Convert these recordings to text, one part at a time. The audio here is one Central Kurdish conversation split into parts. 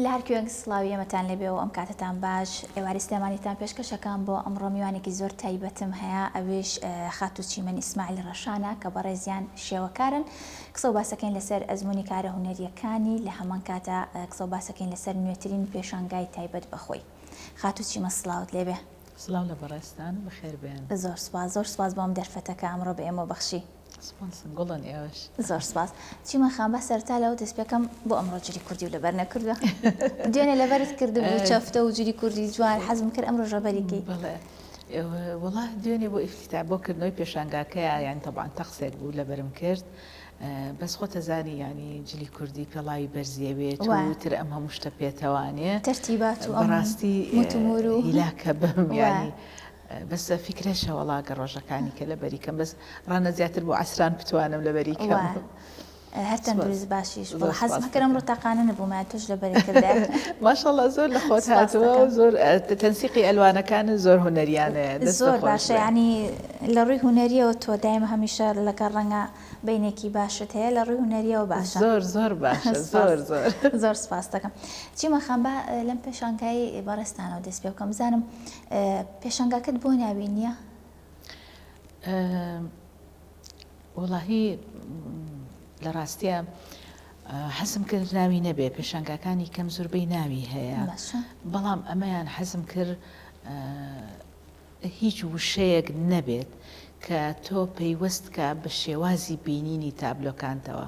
لە هەرکوێک سڵاوی ئێمەتان لەبێ و ئەم کاتتان باش ئێواری سلێمانیتان پێشکەشەکان بۆ ئەمڕۆ میوانێکی زۆر تایبەتم هەیە ئەوێش خات و چیمەنی ئیسماعیل ڕەشانە کە بەڕێزیان شێوەکارن قسە و باسەکەین لەسەر ئەزمموی کارە هونەریەکانی لە هەمان کاتە قسە و باسەکەین لەسەر نوێترین پێشانگای تایبەت بەخۆی خات و چیمە سڵاوت لێبێ سڵاو لە بەڕێستان بەخێر بێن زۆر سپاس بۆم دەرفەتەکە ئەمڕۆ بە ئێمە بەخشی گوڵن ئێوەش زۆر سپاس چیمە خام بە سەرتا لەوە دەست پێکەم بۆ ئەمڕۆ جوری کوردی و لەبەر نەکردوە دوێنێ لەبەرت کرد بوو چەفتە و جوری کوردی جوان حەزم کرد ئەمڕۆ ژەبەریکەی وڵا دوێنێ بۆ ئیفتیتا بۆکردنەوەی پێشانگاکەیە یان تەبعاً تەقسێک بوو لەبەرم کرد بەس خۆتە زانی ینی جلی کوردی پێڵاوی بەرزیەوێت و تر ئەم هەموو شتە پێێتەوانێ تەرتیبات و بەڕاستی متمور و هیلاکە بم ینی بەس فکرێشە وەڵاگە ڕۆژەکانی کە لە بەریکەم بەس ڕانە زیاتر بۆ عسران بتوانم لە بەریکەم هەر تەندروست باشیش حەزمەکەم ڕۆ تاقانە نەبوومە توش لە بەریکردا ماشەڵڵا زۆر لە خۆت هاتووە و زۆر تەنسیقی ئەلوانەکان زۆر هوەریانە زۆر باشە ینی لە ڕووی هوەریەوە تۆ دایمە هەمیشە لەگەڵ ڕەنگە بینێکی باشت هەیە لە ڕووی هوەریەوە باشە زۆر باشە زۆر سپاس دەکەم چیمە خەم بە لەم پێشانگای بەڕێستانەوە دەست پێ بکەم بزانم پێشانگاکەت بۆ ناوی نییە؟ وەڵاهی لە ڕاستیە حەزم کرد ناوی نەبێ پێشانگاکانی کەم زۆربەی ناوی هەیە بەڵام ئەمەیان حەزم کرد هیچ وشەیەک نەبێت کە تۆ پەیوەستکە بە شێوازی بینینی تابلۆکانتەوە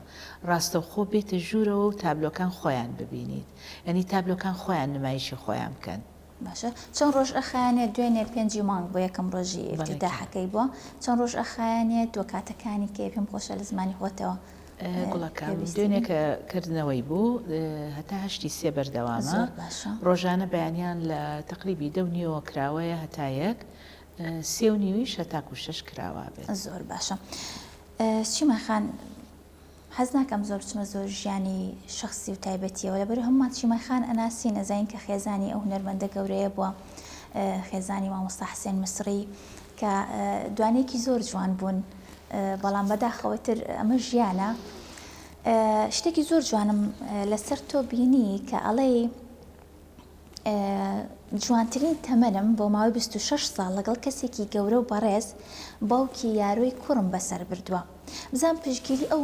ڕاستەوخۆ بێتە ژوورەوە و تابلۆکان خۆیان ببینیت ئەنی تابلۆکان خۆیان نمایشی خۆیان بکەن باشە چەند ڕۆژ ئەخایانێت دوێنێ 5 مانگ بۆ یەکەم ڕۆژی ئفتتاحەکەی بووە چەند ڕۆژ ئەخایانێت دو کاتەکانی کە پێم خۆشە لە زمانی خۆتەوە گوڵەکان دوێنێکە کردنەوەی بوو هەتا هەشتی سێ بەردەوامە ڕۆژانە بەیانیان لە تقریبی 2:30 کراوەیە هەتا یەک 3:30 هەتاکو 6 کراوە بێت زۆر باشە چیمە خان حەز ناکەم زۆر بچمە زۆر ژیانی شخصی و تایبەتیەوە لەبەر هەمومان چیمە خان ئەناسی نەزانین کە خێزانی ئەو هونەرمەندە گەورەیە بووە خێزانی مامۆستا حسێن مسری کە دوانێکی زۆر جوان بوون بەڵام بەداخەوەتر ئەمە ژیانە شتێکی زۆر جوانم لەسەر تۆ بینی کە ئەڵێ جوانترین تەمەنم بۆ ماوەی 26 ساڵ لەگەڵ کەسێکی گەورە و بەڕێز باوکی یاروی کوڕم بەسەر بردووە بزان پشگیری ئەو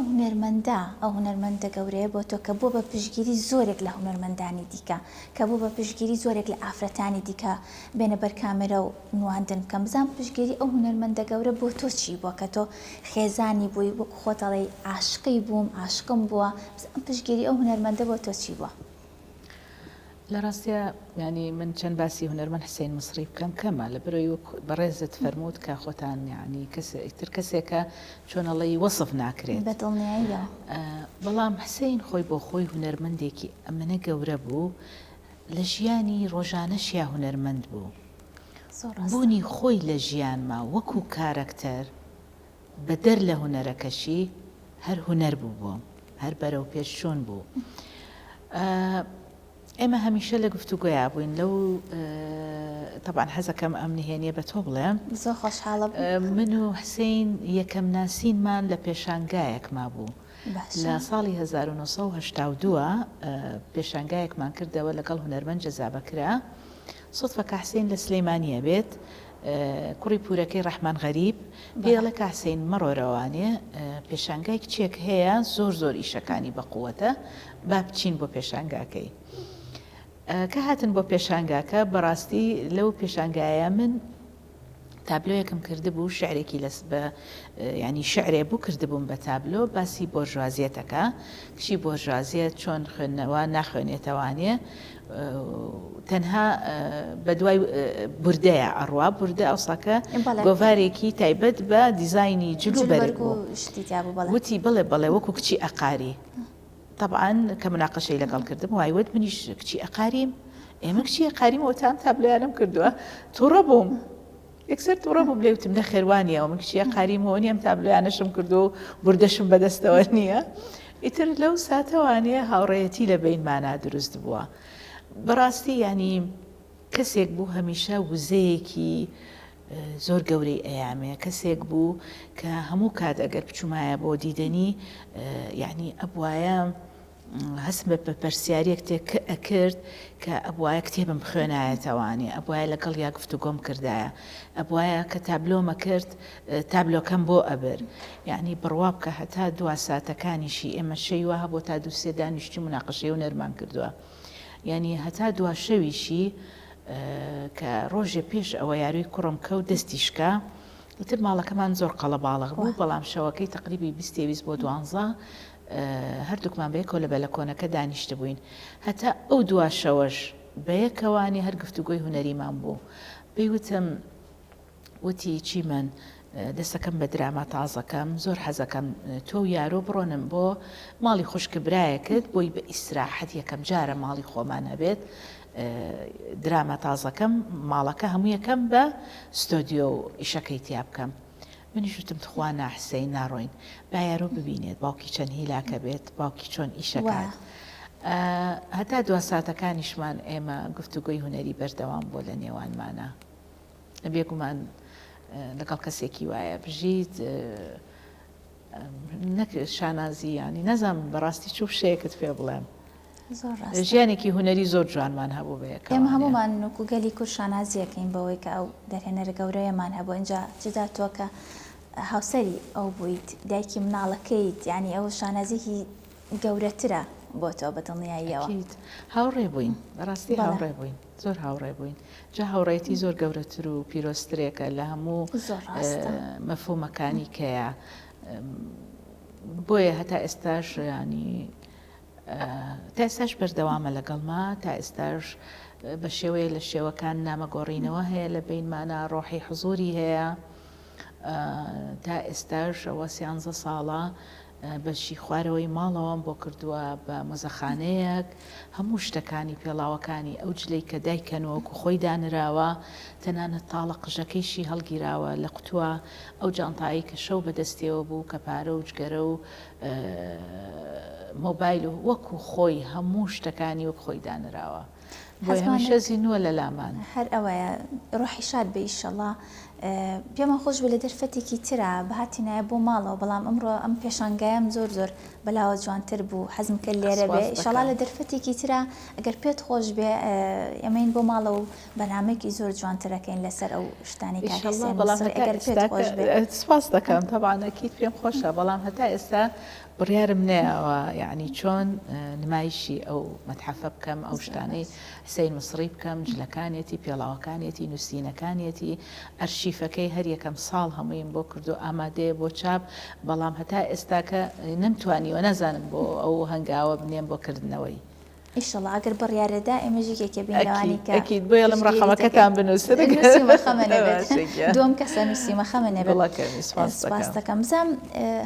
هونەرمەندە گەورەیە بۆ تۆ کە بۆ بە پشگیری زۆرێک لە هونەرمەندانی دیکە کە بۆ بە پشگیری زۆرێک لە ئافرەتانی دیکە بێنە بەر کامێرە و نواندن بکەم بزان پشگیری ئەو هونەرمەندە گەورە بۆ تۆ چی بووە کە تۆ خێزانی بووی وەکو خۆتەڵێ عاشقی بووم عاشقم بووە بزان پشگیری ئەو هونەرمەندە بۆ تۆ چی بووە؟ لە ڕاستیە ینی من چەند باسی هونەرمەند حسێن مسری بکەم کەمە لە بەرەوەی بەڕێزت فەرمووت کە خۆتان ینی تر کەسێکە چۆنەڵی وەسف ناکرێت بەدڵنیاییە بەڵام حسێن خۆی بۆ خۆی هونەرمەندێکی ئەمنە گەورە بوو لە ژیانی ڕۆژانەشیا هونەرمەند بوو بوونی خۆی لە ژیانما وەکو کارەکتەر بە دەر لە هونەرەکەشی هەر هونەر بوو بووم هەر بەرەو پێشچوون بوو ئێمە هەمیشە لە گفتوگۆیا بووین لەو طبعاً حەزەکەم ئەم نهێنیە بە تۆ بڵێم زۆر خۆشحاڵە من و حسێن یەکەم ناسینمان لە پێشانگایەکما بوو لە ساڵی 1982 پێشانگایەکمان کردەوە لەگەڵ هونەرمەند جەزابەکرا سوتفەکە حسێن لە سلەیمانیە بێت کوڕی پورەکەی ڕەحمان غەریب پێڵە کە حسێن مەڕۆرەوانێ پێشانگای کچێک هەیە زۆر ئیشەکانی بەقووەتە با بچین بۆ پێشانگاکەی کە هاتن بۆ پێشانگاکە بەڕاستی لەو پێشانگایە من تابلۆیەکم کرده بوو شعرێکی بە ینی شعرێ بوو کردبووم بە تابلۆ باسی بۆرژوازیەتەکە کشی بۆرژوازیەت چۆن خوێندنەوە ناخوێنێتەوانێ تەنها بە دوای بوردەیە ئەڕوا بوردە ئەوساکە گۆڤارێکی تایبەت بە دیزایانی جلو بەرگ وتی بڵێ وەکو کچی ئەقاری طبعاً کە مناقەشەی لەگەڵ کردم وایوت منیش کچی ئەقاریم ئێمە کچی ئەقاریم ئەوتان تابلۆیانم کردووە تووڕە بووم یەکسەر تووڕە بووم لێوتم نە خێوانیەوە من کچی ئەقاریمەوە نیەم تابلۆیانەشم کردو و بوردەشم بەدەستەوە نییە ئیتر لەو ساتەوانەیە هاوڕێیەتی لە بینمانە دروست بووە بەڕاستی ینی کەسێک بوو هەمیشە وزەیەکی زۆر گەورەی ئەیامێ کەسێک بوو کە هەموو کات ئەگەر بچوومایە بۆ دیدەنی یعنی ئەبوایە هەست بە پەرسیارێک ئەکرد کە ئەبواە کتێبم خوێنایەتەوانی ئەبواە لەگەڵ یا گفتوگۆم کردایە ئەبواە کە تابلۆمە کرد تابلۆکەم بۆ ئەبر یعنی بڕوا بکە هەتا دوا ساتەکانیشی ئێمە شەی وها بۆ تا دووسێ دانیشتی مناقەشەی و نەرمان کردووە یعنی هەتا دوا شەویشی کە ڕۆژێ پێش ئەوە یاروی کوڕم کەوت دەستیشکە تر ماڵەکەمان زۆر قەڵەباڵغ بوو بەڵام شەوەکەی تقریبی 20 بۆ 12 هەردووکمان بەیەکەوە لە بەلەکۆنەکە دانیشتە بووین هەتا ئەو دوا شەوەش بەیەکەوانی هەر گفتوگۆی هونەریمان بوو پێیوتم وتی چیمەن دەستەکەم بە دراما تازەکەم زۆر حەزەکەم تۆ یارۆ بڕۆنم بۆ ماڵی خوشک برایەکرد بۆی بە ئیسراحەت یەکەم جارە ماڵی خۆمان هەبێت دراما تازەکەم ماڵەکە هەموو یەکەم بە ستۆدیۆ و ئیشەکەی تیا بکەم منیش وتم تخوا ناحسەی ناڕۆین با یارۆ ببینێت باوکی چەند هیلاکە بێت باوکی چۆن ئیشەکات هەتا دو ساتەکانیشمان ئێمە گفتوگۆی هونەری بەردەوام بۆ لە نێوانمانە بێگومان لەگەڵ کەسێکی وایە بژیت نەک شانازی ینی نەزانم بەڕاستی چوو شەیەکت پێ بڵێم ژیانێکی هونەری زۆر جوانمان هەبوو بەیەکە ئێمە هەمومان وکوگەلی کورد شانازیەکەین بەوەی کە ئەو دەرهێنەرە گەورەیەمان هەبوو اینجا جدا تۆ کە هاوسەری ئەو بوویت دایکی مناڵەکەیت ینی ئەو شانازیێکی گەورەترە بۆ تۆ بە دڵنیاییەوە هاوڕێ بووین بەڕاستی هاوڕێ بووین زۆر هاوڕێ بووین جا هاوڕێتی زۆر گەورەتر و پیرۆسترێکە لە هەموو مەفهومەکانی کەیە بۆیە هەتا ئێستاش ینی تا ئێستاش بەردەوامە لەگەڵما تا ئێستاش بە شێوەیە لە شێوەکان نامەگۆڕینەوە هەیە لە بینمانە ڕۆحی حزوری هەیە تا ئێستاش ئەوە 13 ساڵە بەشی خوارەوەی ماڵەوەم بۆ کردووە بە مۆزەخانەیەک هەموو شتەکانی پێڵاوەکانی ئەو جلەی کە دایکەنەوەکو خۆی دانراوە تەنانەت تاڵە قژەکەیشی هەڵگیراوە لە قوتووە ئەو جانتایی کە شەو بەدەستێەوە بوو کە پارە و جگەرە و مۆبایل و وەکو خۆی هەموو شتەکانی وەک خۆی دانراوە بۆ هەمیشە زیینووە لە لامان هەر ئەوەیە ڕۆحی شاد بە ئیشەڵڵا پێمان خۆش بە لە دەرفەتێکی ترە بەهاتی نایە بۆ ماڵەوە بەڵام ئەمڕۆ ئەم پێشانگایەم زۆر زۆر بەلاوە جوانتر بوو حەزم کرد لێرە بێ ئیشەڵڵا لە دەرفەتێکی ترە ئەگەر پێت خۆش بێ ئەمەین بۆ ماڵەوە و بەنامێکی زۆر جوانترەکەین لەسەر ئەو شتانی سپاس دەکەم تەبانەکیت پێم خۆشە بەڵام هەتا ئێستا بڕیارم نەیەوە یعنی چۆن نمایشی ئەو مەتحەفە بکەم ئەو شتانەی حسەین مسری بکەم جلەکانێتی پێڵاوەکانێتی نووسینەکانێتی ئەرشیفەکەی هەر یەکەم ساڵ هەموویم بۆ کردو ئامادەیە بۆ چاپ بەڵام هەتا ئێستاکە نەمتوانیوە نەزانم بۆ ئەو هەنگاوە بنێم بۆ کردنەوەی ئیشەڵڵا ئەگەر بڕیارەدا ئێمە ژێکێکە بینەوانی کە ئەکید بۆ لەم ڕقەمەکەتان بنووسن دوم کەسە نووسیمەخەمە نەبێت سپاس دەکەم بزانم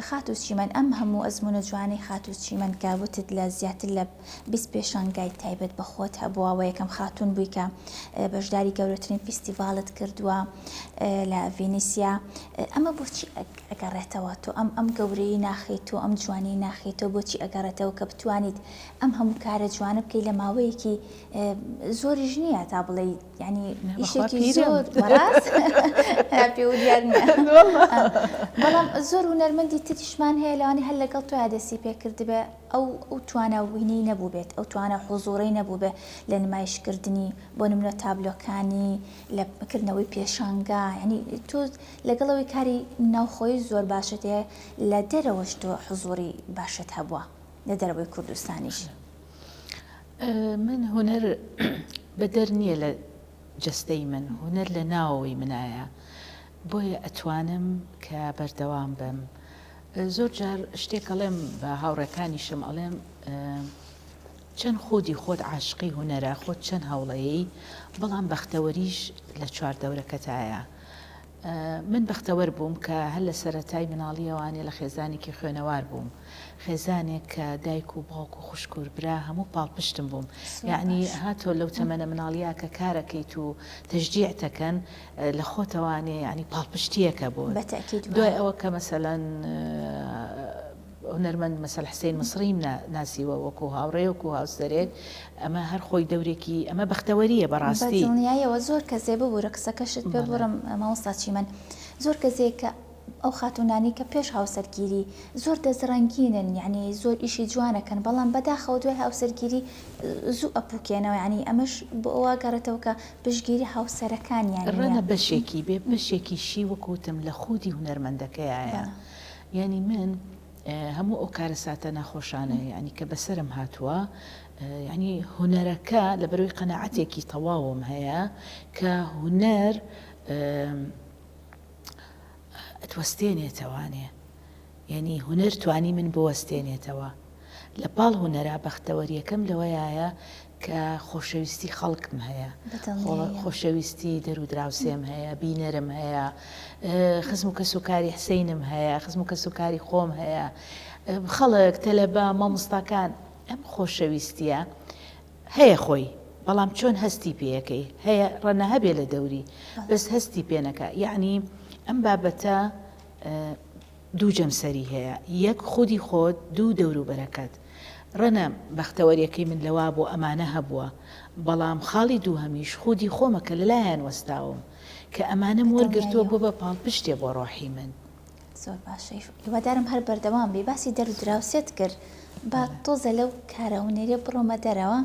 خات و چیمەن ئەم هەموو ئەزمونە جوانەی خات و چیمەن کابوتت لە زیاتر لە 20 پێشانگای تایبەت بە خۆت هەبووەوە یەکەم خاتون بووی کە بەشداری گەورەترین فیستیڤالت کردووە لە ڤینیسیا ئەمە بۆچی ئەگەڕێتەوە تۆ ئەم گەورەی ناخیت و ئەم جوانی ناخیتەوە بۆچی ئەگەڕێتەوە کە بتوانیت ئەم هەموو کارە جوانە بکەی لە ماوەیەکی زۆریش نییە تا بڵێ ینی ئیشێکی زۆر بەڵام زۆر هونەرمەندی تریشمان هەیە لەوانی هەر لەگەڵ تۆ یادەسی پێکرد بێ ئەو توانە وینەی نەبوو بێت ئەو توانە حوزوڕەی نەبوو بێ لە نمایشکردنی بۆ نمونە تابلۆکانی لە بکردنەوەی پێشانگا ینی تۆ لەگەڵەوەی کاری ناوخۆی زۆر باشت هەیە لە دەرەوەش تۆ حوزوری باشت هەبووە لە دەرەوەی کوردستانیش من هونەر بەدەر نییە لە جەستەی من هونەر لە ناوەوەی منایە بۆیە ئەتوانم کە بەردەوام بم زۆر جار شتێک ئەڵێم بە هاوڕێکانیشم ئەڵێم چەند خودی خۆت عاشقی هونەرە خۆت چەند هەوڵەیەی بەڵام بەختەوەریش لە چواردەورەکەتایە من بەختەوەر بووم کە هەر لە سەرەتای مناڵیەوانێ لە خێزانێکی خوێنەوار بووم خێزانێک کە دایک و باوک و خوشکور برا هەموو پاڵپشتم بووم یعنی هاتۆ لەو تەمەنە مناڵیا کە کارەکەیت و تەشجیعتەکەن لە خۆتەوانێ ینی پاڵپشتیەکە بوون دوای ئەوە کە مەسەلەن هونەرمەند مەسەل حسەین مسریم ناسیوە وەکو هاوڕێ وەکو هاوسەرێک ئەمە هەر خۆی دەورێکی ئەمە بەختەوەریە بەڕاستی دڵنیاییەوە زۆر کەسێ ببوورە قسەکەشت پێ بڕم مامۆستا چیمەن زۆر کەسێک کە ئەو خاتونانی کە پێش هاوسەرگیری زۆر دەزڕەنگینن، یعنی زۆر ئیشی جوانەکەن، بەڵام بەداخەوە دوای هاوسەرگیری زوو ئەپوکێنەوە، ینی ئەمەش بۆ ئەوە گەڕێتەوە کە پشگیری هاوسەرەکانیان ڕەنە بەشێکی بێ بەشێکیشی وەکوتم لە خودی هونەرمەندەکەیە. یعنی من هەموو ئەو کارە ساتە ناخۆشانە ینی کە بەسرم هاتووە، ینی هونەرەکە لە بەروی قەنەعەتێکی تەواوم هەیە کە هونەر توەستێنێتەوانێ، یعنی هونەر توانی من بوەستێنێتەوە. لە پاڵ هونەرا بەختەوەریەکەم لەوەیە کە خۆشەویستی خەڵکم هەیە، خۆشەویستی دەرودراوسێم هەیە، بینەرم هەیە، خزم و کەسوکاری حسینم هەیە، خزم و کەسوکاری خۆم هەیە، خەڵک تەلەبە مامۆستاکان، ئەم خۆشەویستیە هەیە خۆی، بەڵام چۆن هەستی پێەکەی هەیە ڕەنە هەبێ لە دەوری بەس هەستی پێنەکە. یعنی ئەم بابەتە دوو جەمسەری هەیە، یەک خودی خۆت، دوو دەوروبەرەکەت. ڕەنە بەختەوەریەکەی من لەوا بۆ ئەمانە هەبووە، بەڵام خاڵی دوو هەمیش خودی خۆمەکە لەلایەن وەستاوم کە ئەمانم وەرگرتووە بۆ بە پاڵ پشتێ بۆ ڕۆحی من. زۆر باشە، هیوادارم هەر بەردەوام بێ. باسی دەرودراوسێت کرد، با تۆزە لەو کارە هونەریە بڕۆمە دەرەوە.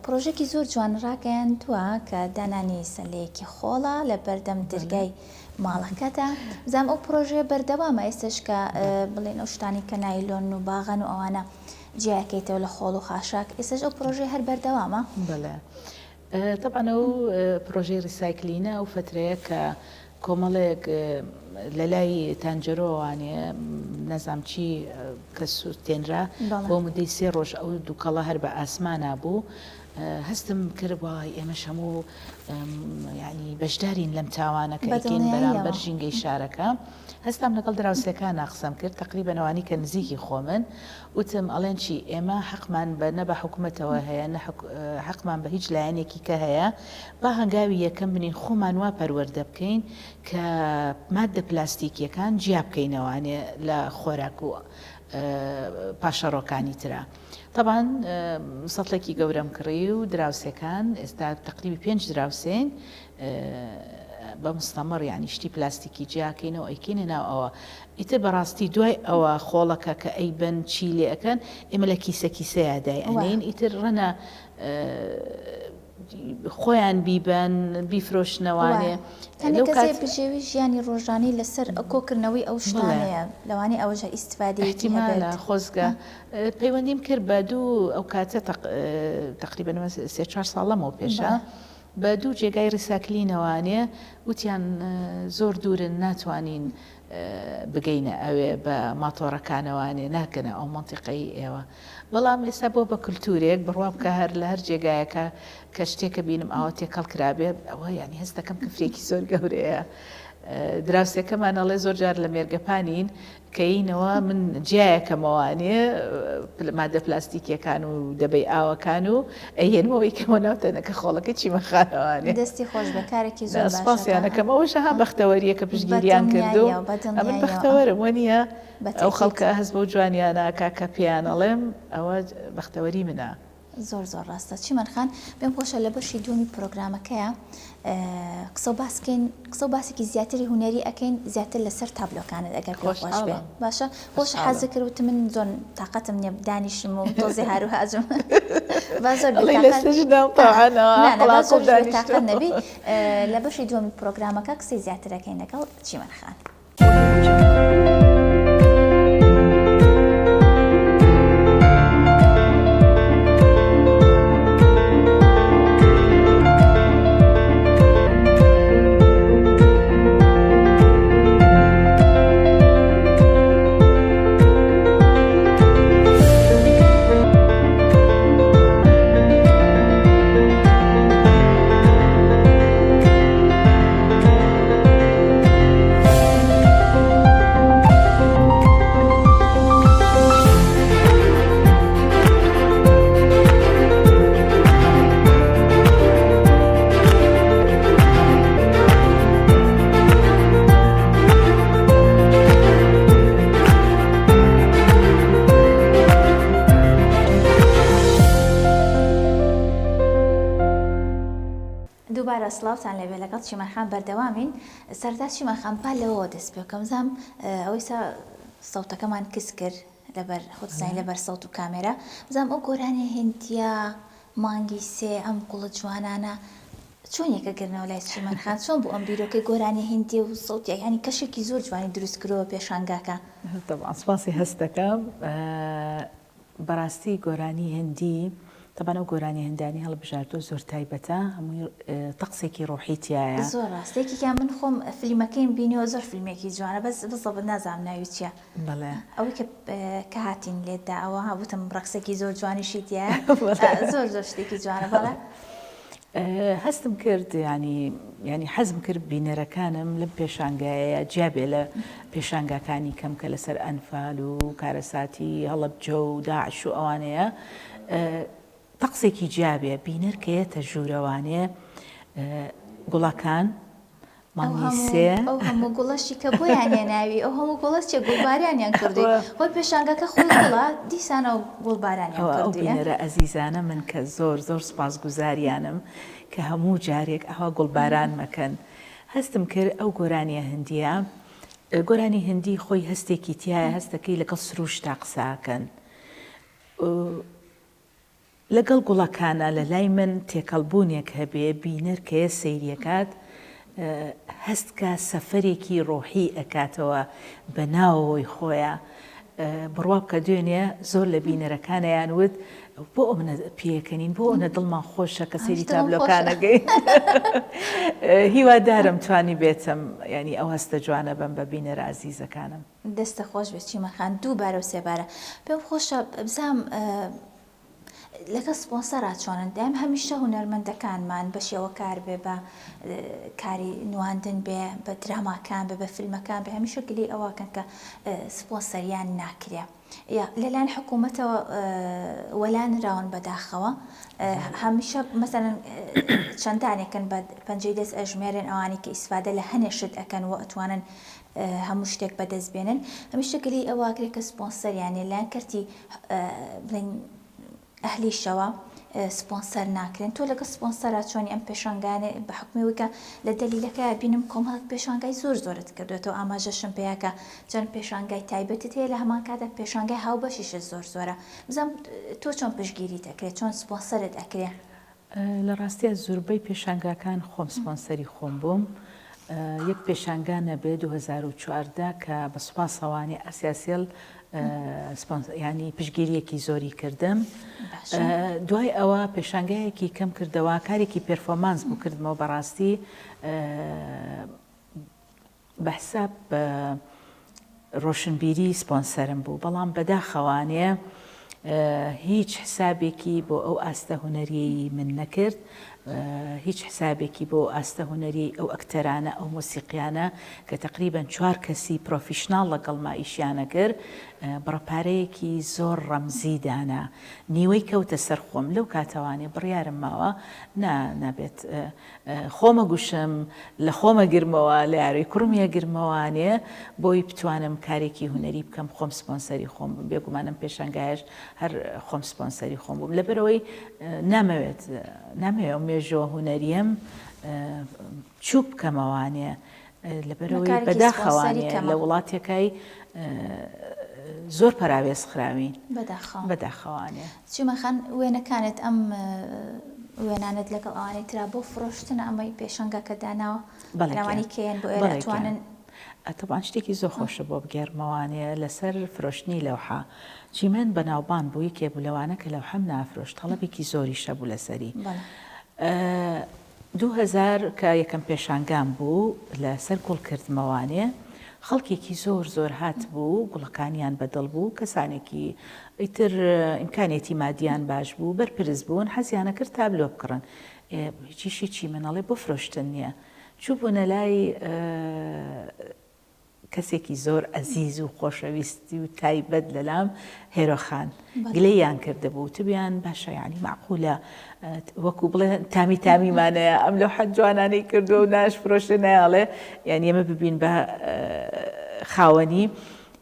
پرۆژێکی زۆر جوان ڕاگەیاندووە کە دانانی سەلەیەکی خۆڵە لە بەردەم دەرگای ماڵەکەدا. بزانم ئەو پرۆژەیە بەردەوامە ئێستش کە بڵێن ئەو شتانی کە نایلۆن و باغەن و ئەوانە جیاکەیتەوە لە خۆڵ و خاشاک، ئێستش ئەو پرۆژەی هەر بەردەوامە؟ بەڵێ، طبعاً ئەو پرۆژەی ریسایکلینە ئەو فترەیە کە کۆمەڵێک لە لای تانجەرۆوانێ نەزام چی کە سووتێنرا بۆ مدەی 3 ڕۆژ ئەو دووکەڵە هەر بە ئاسمانە بوو. هەستم کرد وای ئێمەش هەموو ینی بەشدارین لەم تاوانە کە ئەکەین بەرامبەر ژینگەی شارەکە. هەستم لەگەڵ دراوسەکان قسەم کرد، تقریبەنەوانی کە نزیکی خۆمن، وتم ئەڵێن چی ئێمە حەقمان بە نەبە حکوومەتەوە هەیە، حەقمان بە هیچ لایەنێکی کە هەیە، با هەنگاوی یەکەم بنین خۆمان وا پەروەردە بکەین کە مادە پلاستیکیەکان جیا بکەینەوانێ لە خۆراک و پاشەڕۆکانی ترە. طبعاً سەڵێکی گەورەم کڕی و دراوسەکان ئێستا تقریبی 5 دراوسێن بە مستەمەڕ ینی شتی پلاستیکی جیاکەینەوە ئەیکەینە ناو ئەوە. ئیتر بەڕاستی دوای ئەوە خۆڵەکە کە ئەی بن چی لێ ئەەکەن ئێمە لە کیسە کیسەیەدای ئەنین، ئیتر ڕەنە خۆیان بیبن بیفرۆشنەوەوانێ. کەسێ بژێوی ژیانی ڕۆژانی لەسەر کۆکردنەوەی ئەو شتانەیە لەوانی ئەوەژە ئیسفادەیەکی هەبێت. خۆزگە پەیوەندیم کرد بە دوو ئەو کاتە تقریبەن 3-4 ساڵەمەوە پێشە بە دوو جێگای ڕیساکلینەوانێ، وتیان زۆر دوورن ناتوانین بگەینە ئەوێ بە ماتۆڕەکانەوانێ ناکەنە ئەو منتیقەی ئێوە. بەڵام ئێستا بۆ بە کولتورێک بڕوا بکە هەر لە هەر جێگایەکە کە شتێکە بینم ئاوا تێکەڵ کرابێ، ئەوە ینی هەست دەکەم کفرێکی زۆر گەورەیە. دراوسەکەمان ئەڵێ زۆر جار لە مێرگەپانین کەینەوە من جیایەکەمەوانێ مادە پلاستیکیەکان و دەبەی ئاوەکان و ئەهێنمەوەی کەمە ناوتەنەکە خۆڵەکە چیمەخانەوانێ. دەستی خۆش بەکارێکی زۆر سپاسیانەکەم. ئەوەش ها بەختەوەریە کە پشتگیریان کردو، ئەمن بەختەوەرم وەنیە ئەو خەڵکە هەست بۆ جوانیانە کاکە پێیان ئەڵێم ئەوە بەختەوەری منە. زۆر زۆر ڕاستە. چیمەرخان پێم خۆشە لە بەشی دومی پرۆگرامەکەیە قسە و باسێکی زیاتری هونەری ئەەکەین زیاتر لەسەر تابلۆکانت ئەگەر خۆش بێ. باشە خۆش حەزە کردوت من زۆر تااقەتم نیە دانیشم و تۆزی هاروهاجم تااقەت نەبی. لە بەشی دومی پرۆگرامەکە قسەی زیاترەکەین لەگەڵ چیمەرخان. دووبارە سڵاوتان لەبێ لەگەڵ چیمەنخان بەردەوامین سەرتا چیمەنخان با لەوە دەست پێ بکەم زانم ئەوەی سەوتەکەمان کەس کرد لەبەر خودزانین لەبەر سەوت و کامێرە بزانم ئەو گۆرانی هێندیا مانگی سێ ئەم گوڵە جوانانە چۆن یەکەگرنەوە لای چیمەنخان چۆن بۆ ئەم بیرۆکەی گۆرانی هێندی و سەوتیا ینی کەشێکی زۆر جوانی دروست کردەوە پێشانگاکە. طبعا سپاسی هەست دەکەم بەڕاستی گۆرانی هێندی طبعا ئەو گۆرانی هێندانی هەڵبژاردووە زۆر تایبەتە هەمووی تەقسێکی ڕۆحی تایە زۆر ڕاستێکی من خۆم فیلمەکەیم بینیەوە زۆر فیلمێکی جوانە بەس بزەبت نازانم ناوی چییە بەڵێ ئەوەی کە هاتین لێتدا ئەوە هەبووتم ڕقسێکی زۆر جوانیشی تایە زۆر زۆر شتێکی جوانە بەڵێ هەستم کرد ینی حەزم کرد بینەرەکانم لەم پێشانگایە جیابێ لە پێشانگاکانی کەم کە لەسەر ئەنفال و کارەساتی هەڵەبجە و داعش و ئەوانەیە تەقسێکی جیابێ بینەر کەیەتە ژوورەوانێ گوڵەکان ئەو هەموو گوڵەشی کە بۆیانێ ناوی ئەو هەموو گوڵەش چێ گوڵباریانیان کردوی خۆی پێشانگەکە خۆی گوڵە دیسانە و گوڵبارانیان کردووە. ئەو بینەرە ئەزیزانە من کە زۆر زۆر سپاسگوزاریانم کە هەموو جارێک ئەوە گوڵباران مەکەن. هەستم کرد ئەو گۆرانیە هەندیە گۆرانی هەندی خۆی هەستێکی تایە هەستەکەی لەگەڵ سروشتا قساکەن. لەگەڵ گوڵەکانە لە لای من تێکەڵبوونێک هەبێ بینەر کەیە سەیریەکات هەستکە سەفەرێکی ڕۆحی ئەکاتەوە بە ناوەوەی خۆیە بڕوا بکە دوێنێ زۆر لە بینەرەکانیان وت بۆ ئەو منە پێکەنین بۆ ئەوە دڵمان خۆشە کە سەیری تابلۆکانەگەی هیوادارم توانی بێتم ینی ئەو هەستە جوانە بم بە بینەرە ئازیزەکانم. دەستە خۆش بێت چیمەنخان دووبارە و سێبارە پێم خۆشە بزانم لەگە سپۆنسەرات چۆنن دایم هەمیشە هونەرمەندەکانمان بەشێوە کار بێ بە کاری نواندن بێ بە دراماکان بێ بە فیلمەکان بێ هەمیشە گلەی ئەوەکەن کە سپۆنسەریان ناکرێ لەلایەن حکوومەتەوە وەلانراون بەداخەوە هەمیشە مەسەڵەن چەندانێکن بە پەنجەی دەست ئەژمێرن ئەوانی کە ئیسفادە لە هەنێشت ئەەکەن و ئەتوانن هەموو شتێک بەدەست بێنن هەمیشە گلەی ئەوواگرێت کە سپۆنسەریانێ لایەن کەرتی بڵێن ئەهلیشەوە سپۆنسەر ناکرێن تۆ لەگە سپۆنسەرە چۆنی ئەم پێشانگانێ بە حکومەوەکە لە دەلیلەکە بینم کۆمەڵک پێشانگای زۆر زۆرت کردوێتەوە ئاماژەشم پێیاکە چەند پێشانگای تایبەتت هەیە لە هەمان کاتە پێشانگای هاوبەشیش زۆر زۆرە بزانم تۆ چۆن پشگیری دەکرێت چۆن سپۆنسەرت ئەکرێ. لە ڕاستیە زۆربەی پێشانگاکان خۆم سپۆنسەری خۆم بووم یەک پێشانگانە بێ 2014 کە بە سوپاسەوانی ئەسیاسیل ینی پشگیریەکی زۆری کردم دوای ئەوە پێشانگایەکی کەم کردەوە کارێکی پێرفۆمانس بوو کردمەوە بەڕاستی بەحساب ڕۆشنبیری سپۆنسەرم بوو بەڵام بەداخەوانێ هیچ حسابێکی بۆ ئەو ئاستە هونەری من نەکرد هیچ حسابێکی بۆ ئاستە هونەری ئەو ئەکتەرانە ئەو مۆسیقیانە کە تقریبان 4 کەسی پرۆفیشناڵ لەگەڵما ئیشیانە کرد بڕەپارەیەکی زۆر ڕەمزیدانە نیوەی کەوتە سەرخۆم لەو کاتەوانێ بڕیارم ماوە نابێت خۆمە گوشم لە خۆمە گرمەوە لە یاروی کوڕمیە گرمەوانێ بۆی بتوانم کارێکی هونەری بکەم خۆم سپۆنسەری خۆم بم بێگومانم پێشانگایش هەر خۆم سپۆنسەری خۆم بووم لەبەرەوەی نامەوێت مێژۆ هونەریم چوب بکەمەوانێ لەبەرەوەی بەداخەوانێ لە وڵاتێکای زۆر پەراوێز خراوین بەداخەوانێ. چیمەنخان وێنەکانت ئەم وێنانت لەگەڵ ئەوانەی ترا بۆ فرۆشتنە ئەمەی پێشەنگەکە داناوە بەڵێوانی کێن بۆ ئێرە توانن ئەتەوان شتێکی زۆر خۆشە بۆ بگێرمەوانێ لەسەر فرۆشتنی لەوحە چیمەن بەناوبان بووی کێبوو کە لەوحەم نافرۆشت هەڵەبێکی زۆری شەبوو لەسەری 2000 کە یەکەم پێشانگام بوو لەسەر گوڵکردمەوانێ خەڵکێکی زۆر زۆر هات بوو گوڵەکانیان بەدڵ بوو کەسانێکی ئیتر ئیمکانێتی مادیان باش بوو بەرپرس بوون حەزیانە کرد تابلۆ بکڕن هیچیشی چیمەنەڵێ بۆ فرۆشتن نییە چوو بوونە لای کەسێکی زۆر ئەزیز و خۆشەویستی و تایبەت لەلام هێرۆخان گلەیان کردهبوو تبیان باشە ینی معقولە وەکو بڵێ تامیمانەیە ئەم لەو حەد جوانانەی کردو و ناش فرۆشتە نایاڵێ یعنی ئێمە ببین بە خاوەنی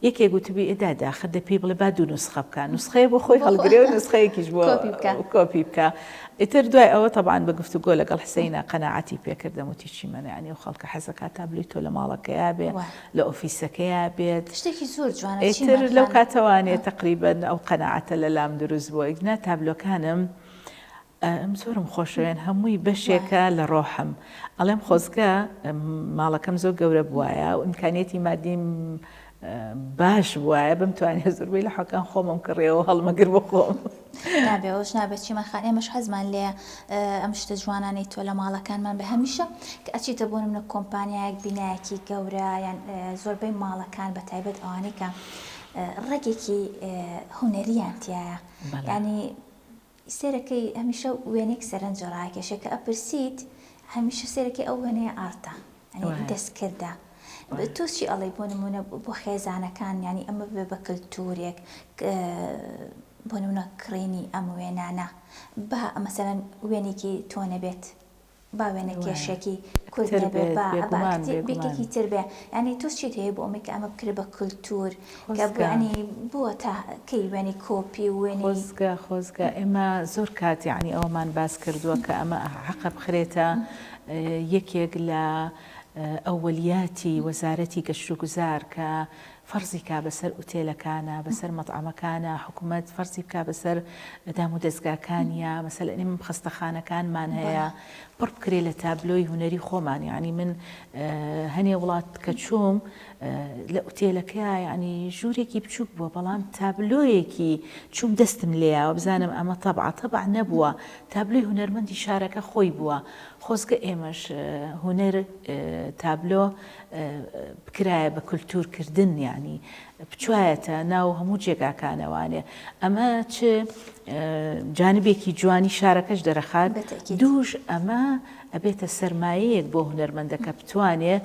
یەکێ گوتبی ئێدا داخە دە پێی بڵێ با دوو نسخە بکە نسخەیە بۆ خۆی هەڵگرێ و نسخەیەکیش بۆ کۆپی بکە ئیتر دوای ئەوە طبعاان بە گفتوگۆ لەگەڵ حسینە قەناعەتی پێکردم وتی چی منەیانی و خەڵکە حەزەکە تابلوی تۆ لە ماڵەکەیا بێ لە ئۆفیسەکەیا بێت شتێکی زۆر جوانە ئیتر لەو کاتەوانێت تقریبەن ئەو قەناعەتە لە لام دروست بووە ئیگنا تابلۆکانم ئەم زۆرم خۆشەوێن هەمووی بەشێکە لە ڕۆحم ئەڵێم خۆزگە ماڵەکەم زۆر گەورە بواە و ئیمکانێتی مادیم باش وایە بمتوانێت زۆربەی لە حەکان خۆمم کڕێەوە هەڵمەگر بۆ خۆم نابێەوەش نابێت چیمەخان ئێمەش حەزمان لێ ئەم شتە جوانانەی تۆ لە ماڵەکانمان بە هەمیشە کە ئەچیتە بۆ منە کۆمپانیایەک بینایەکی گەورە یان زۆربەی ماڵەکان بە تایبەت ئەوانەی کە ڕێگێکی هونەریان تایە ینی سێرەکەی هەمیشە وێنێک سەرنجە ڕاکێشە کە ئەپرسیت هەمیشە سێرەکەی ئەو وێنەیە ئارتە دەستکردە تۆچی ئەڵێ بۆ نمونە بۆ خێزانەکان ینی ئەمە بێ بە کللتورێک بۆ نمونە کڕینی ئەم وێنانە با مەسەرەن وێنێکی تۆ نەبێت با وێنە کێشێکی کورد نەبێت بێکێکی تر بێ ینی تۆ چیت هەیە بۆ ئەمەکە ئەمە بکرێ بە کللتور کە ینی بووە تا کەی وێنی کۆپی وێنی خۆزگە ئێمە زۆر کات یعنی ئەومان باس کردووە کە ئەمە حەقە بخرێتە یەکێک لە ئەوەلیاتی وەزارەتی گەشتوگوزار کە فەرزی کا بەسەر ئوتێلەکانە بەسەر مەطعەمەکانە حکوومەت فەرزی بکە بەسەر دام و دەستگاکانیە مەسەلەنی خستەخانەکانمان هەیە پڕ بکرێ لە تابلۆی هونەری خۆمان ینی من هەنێ وڵات کە چووم لە ئوتێلەکە ینی ژوورێکی بچووک بووە بەڵام تابلۆیەکی چوم دەستم لێیەوە بزانم ئەمە تەبع نەبووە تابلۆی هونەرمەندی شارەکە خۆی بووە خۆزگە ئێمەش هونەر تابلۆ بکرایە بە کولتورکردن ینی بچوایەتە ناو هەموو جێگاکانەوانێ ئەمە چ جانبێکی جوانی شارەکەش دەرەخات دووش ئەمە ئەبێتە سەرمایەیەک بۆ هونەرمەندەکە بتوانێ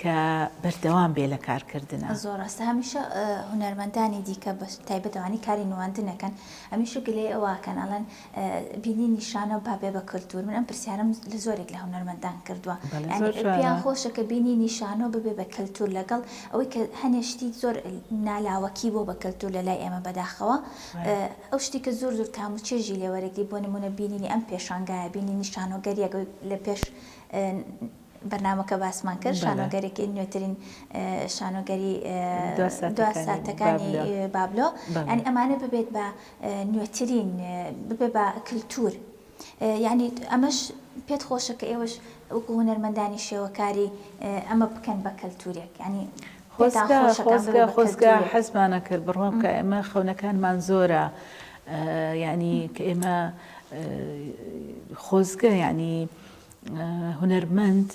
کە بەردەوام بێ لە کارکردنە زۆر ڕاستە هەمیشە هونەرمەندانی دیکە بە تایبەتەوانی کاری نواندنەکەن هەمیشە گلێ ئەوواکەن ئەڵەن بینی نیشانە بابێ بە کللتور من ئەم پرسیارم لە زۆرێک لە هونەرمەندان کردووە پێیان خۆشە کە بینی نیشانە ببێ بە کللتور لەگەڵ ئەوەی کە هەنێشتی زۆر نالاوەکی بۆ بە کللتور لە لای ئێمە بەداخەوە ئەو شتی کە زۆر زۆر تام و چێژی لێوەرەگی بۆ نمونە بینینی ئەم پێشانگایە بینی نیشانۆگەریە لە پێش بەرنامەکە باسمان کرد شانۆگەرێکی نوێترین شانۆگەری دو ساتەکانی بابلۆ ینی ئەمانە ببێت بە نوێترین ببێ بە کللتور ینی ئەمەش پێت خۆشە کە ئێوەش وەکو هونەرمەندانی شێوەکاری ئەمە بکەن بە کللتورێک ینی خۆزگە حەزمانە کرد بڕوام کە ئێمە خەونەکانمان زۆرە ینی کە ئێمە خۆزگە ینی هونەرمەند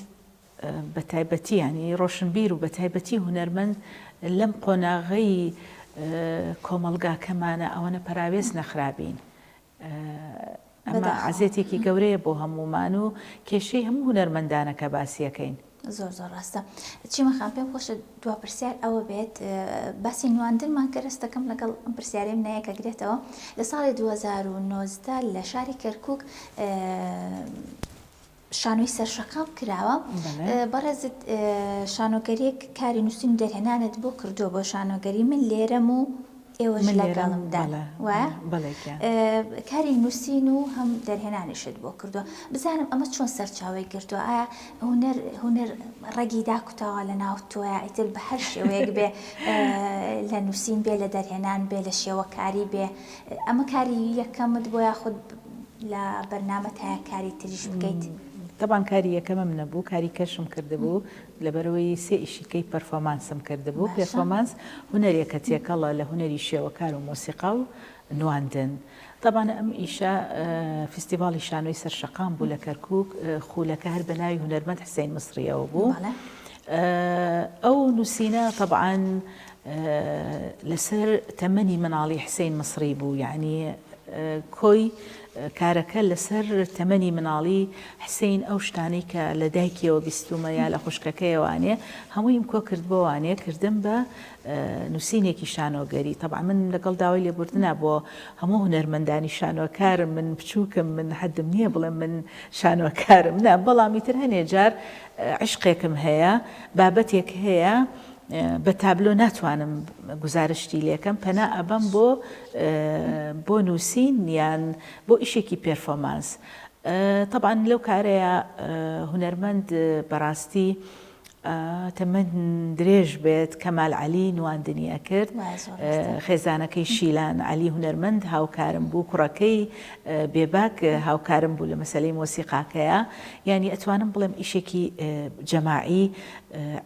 بە تایبەتی ینی ڕۆشنبیر و بە تایبەتی هونەرمەند لەم قۆناغەی کۆمەلگاکەمانە ئەوەنە پەراوێز نەخرابین ئەمە عزیێتێکی گەورەیە بۆ هەمومان و کێشەی هەموو هونەرمەندانەکە باسیەکەین زۆر زۆر ڕاستە چیمەخان پێم خۆشە دوا پرسیار ئەوە بێت باسی نواندنمان کە ڕستەکەم لەگەڵ ئەم پرسیاریم نایەکە گرێتەوە لە ساڵی 2019 لە شاری کەرکووک شانۆی سەرشەقام کراوە بەڕێزت شانۆگەریەک کاری نووسین دەرهێنانت بۆ کردووە بۆ شانۆگەری من لێرەم و ئێوەش لەگەڵمدا کاری نووسین و هەم دەرهێنانیشت بۆ کردووە بزانم ئەمە چۆن سەرچاوی گرتووە ئایا هونەر ڕێگی داکوتاوە لە ناو تۆیە ئیتر بە هەر شێوەیەک بێ لە نووسین بێ لە دەرهێنان بێ لە شێوەکاری بێ ئەمە کاری یەکەمت بۆ یاخود لە بەرنامەت هەیە کاری تریش بکەیت طبعا کاری یەکەمە منەبوو کاری کەشم کردبوو لەبەرەوەی سێ ئیشیکەی پەرفۆمانسم کردبوو پێرفۆمانس هونەرێکە تێکەڵە لە هونەری شێوەکار و مۆسیقا و نواندن طبعا ئەم ئیشە فستیڤاڵی شانۆی سەرشەقام بوو لە کەرکووک خولەکە هەر بە ناوی هونەرمەند حسین مسریەوە بوو ئەو نووسینە طبعا لەسەر تەمەنی مناڵی حسین مسری بوو یعنی کۆی کارەکە لەسەر تەمەنی مناڵی حسین ئەو شتانەی کە لە دایکیەوە بیستومە یا لە خوشکەکەیەوانێ هەموویم کۆ کرد بۆوانێ کردم بە نووسینێکی شانۆگەری طبعا من لەگەڵ داوای لێبوردنە بۆ هەموو هونەرمەندانی شانۆکارم من بچووکم من حەدم نییە بڵێم من شانۆکارم نە بەڵامی تر هەنێ جار عشقێکم هەیە بابەتێک هەیە بە تابلۆ ناتوانم گزارشتی لێکم پەنا ئەبەم بۆ نووسین یان بۆ ئیشێکی پێرفۆمانس. طبعا لەو کارەیە هونەرمەند بەڕاستی تەمەەن درێژ بێت کەمال عەلی نواندنیە کرد خێزانەکەی شیلان عەلی هونەرمەند هاوکارم بوو کوڕەکەی بێباک هاوکارم بوو لە مەسەلەی مۆسیقاکەیە یعنی ئەتوانم بڵێم ئیشێکی جەماعی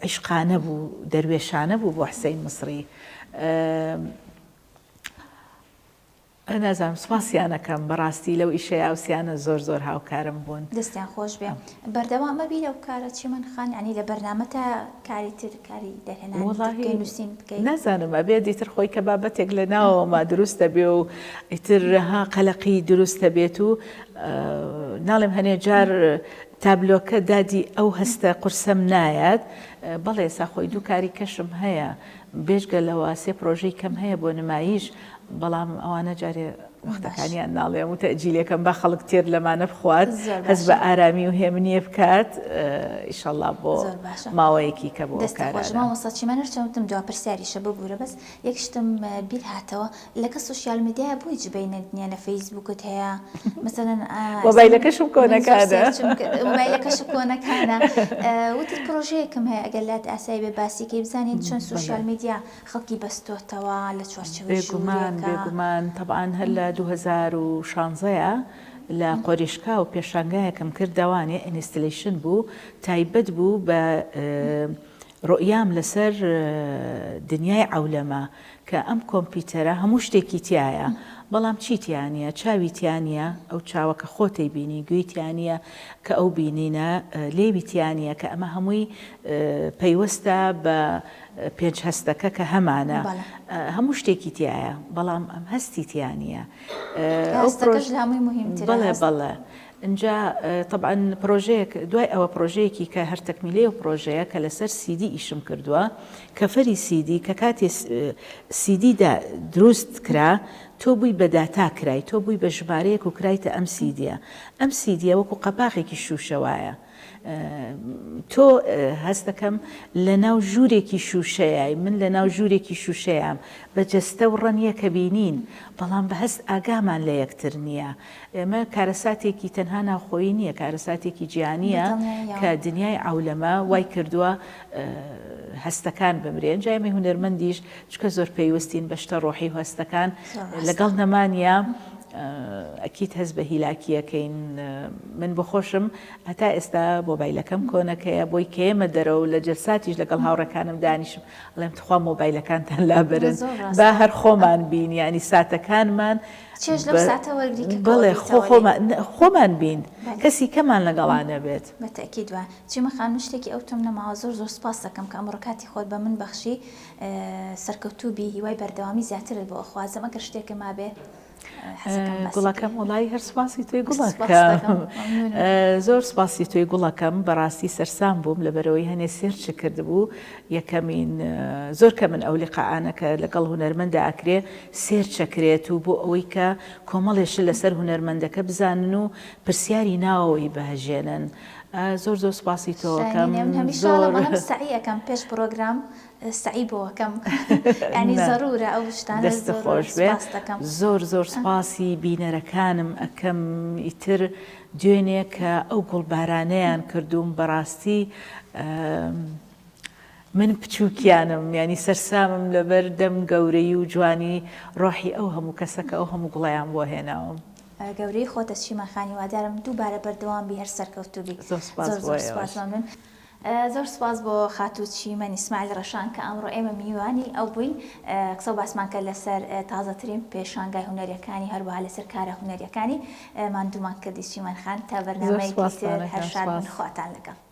عیشقانە بوو دەروێشانە بوو بۆ حسەین مسری. نازانم سوپاسیانەکەم بەڕاستی لەو ئیشەیە ئەوسیانە زۆر هاوکارم بوون. دەستیان خۆش بێ بەردەوامە بی لەو کارە چیمەن خان عنی لە بەرنامەتە کاری تر کاری دەهێنانی نووسین بکەین نازانم ئەبێ دیتر خۆی کە بابەتێک لە ناوەما دروستە بێ و ئیترها قەلەقی دروستە بێت و ناڵێم هەنێ جار تابلۆکە دادی ئەو هەستە قورسەم نایەت بەڵێ سا خۆی دوو کاری کەشم هەیە بێژگە لەوە سێ پرۆژەی کەم هەیە بۆ نمایش بەڵام ئەوانە جارێ وەختەکانیان ناڵێم و تەجیلەکەم بە خەڵک تێر لەمانە بخوات هەز بە ئارامی و هێمنیە بکات ئیشەڵڵا بۆ ماوەیەکی کە بۆ کارمامۆستا چیمەنەر چەوتم جواب پرسیاریشە ببوورە بەس یەکشتم بیر هاتەوە لەگە سوسیال میدیای بۆی جبینە لە فەیسبووکت هەیە مەسەلەن مۆبایلەکەشم کۆنەکانە مۆبایلەکەشم کۆنەکانە وتت پرۆژەیەکم هەیە ئەگەر لات ئاسایی بێ باسیکەی بزانین چۆن سوسیال میدیا خەڵکی بەستۆتەوە لە چوارچەوەی بێگومان طبعاً هەر لە 2016 لە قۆریشکا و پێشانگایەکەم کردوانێ ئینستلیشن بوو تایبەت بوو بە ڕۆیام لەسەر دنیای عەولەمە کە ئەم کۆمپیوتەرە هەموو شتێکی تایە بەڵام چیتیانە چاویتیانە ئەو چاوەکە خۆتەی بینی گوێیتیانە کە ئەو بینینە لێویتیانە کە ئەمە هەمووی پەیوەستە بە پێنج هەستەکە کە هەمانە هەموو شتێکی تایە بەڵام ئەم هەستی تیانە بەڵێ اینجا طبعا پرۆژەیەک دوای ئەوە پرۆژەیەکی کە هەر تەکمیلێ و پرۆژەیە کە لەسەر سیدی ئیشم کردووە کەفەری سیدی کە کاتێ سیدیدا دروست کرا تۆ بووی بە داتا کرای تۆ بووی بە ژمارەیەک و کرایتە ئەم سیدیە ئەم سیدیە وەکو قەپاقێکی شوشەوایە تۆ هەست دەکەم لە ناو ژوورێکی شوشەیە من لە ناو ژوورێکی شوشەیەم بە جەستە و ڕەنیە کە بینین بەڵام بە هەست ئاگامان لە یەکتر نییە ئێمە کارەساتێکی تەنها ناوخۆیی نییە کارەساتێکی گیانیە کە دنیای عەولەمە وای کردووە هەستەکان بمرێن جایمە هونەرمەندیش چکە زۆر پێیوەستین بە شتە ڕۆحی و هەستەکان لەگەڵ نەمانە ئەکیت هەست بە هیلاکیەکەین من بخۆشم هەتا ئێستا مۆبایلەکەم کۆنەکەیە بۆی کێمە دەرەوە لە جەلساتیش لەگەڵ هاوڕەکانم دانیشم ئەڵێم تخوا مۆبایلەکانتان لابرن با هەر خۆمان بین ینی ساتەکانمان بڵێ خۆمان بین کەسی کەمان لەگەڵانە بێت بەتەکی دووە چیمە خانم شتێکی ئەو تۆم نەماوە زۆر سپاس دەکەم کە ئەمڕۆکاتی خۆت بە من بەخشی سەرکەوتوبی هیوای بەردەوامی زیاتر بۆ خوازم ئەگەر شتێکە ما بێ گوڵەکەم وڵی هەر سپاسی توی گوڵەکەم زۆر سپاسی توی گوڵەکەم بەڕاستی سەرسام بووم لەبەرەوەی هەنێ سێرچ کرد بوو یەکەمین زۆر کە من ئەو لیقاعانەکە لەگەڵ هونەرمەندە ئاکرێ سێر چەکرێت و بۆ ئەوەی کە کۆمەڵێش لەسەر هونەرمەندەکە بزانن و پرسیاری ناوەوەی بەهەژێنن زۆر سپاسی تۆکەم سعیەکەم پێش پرۆگرام سعی بۆکەم ینی ضرورە ئەو شتانە دەست خۆش بێ زۆر سپاسی بینەرەکانم ئەەکەم ئیتر دوێنێ کە ئەو گوڵبارانەیان کردوم بەڕاستی من پچووکیانم ینی سەرسامم لەبەر دەم گەورەی و جوانی ڕۆحی ئەو هەموو کەسەکە ئەو هەموو گوڵیان بۆ هێناوم گەورەی خۆتە چیمەخانی وادارم دووبارە بەردەوام بی هەر سەرکەوتوبی زۆر سپاس بۆ خاتوچی من ئیسماعیل ڕەشان کە ئەمڕۆ ئێمە میوانی ئەو بووین قسە و باسمان کرد لەسەر تازەترین پێشانگای هونەریەکانی هەروەها لەسەر کارە هونەریەکانی ماندوومان کردی چیمەن خان تا بەرنامەیەکی تر هەر شاد من خواتان لەگەڵ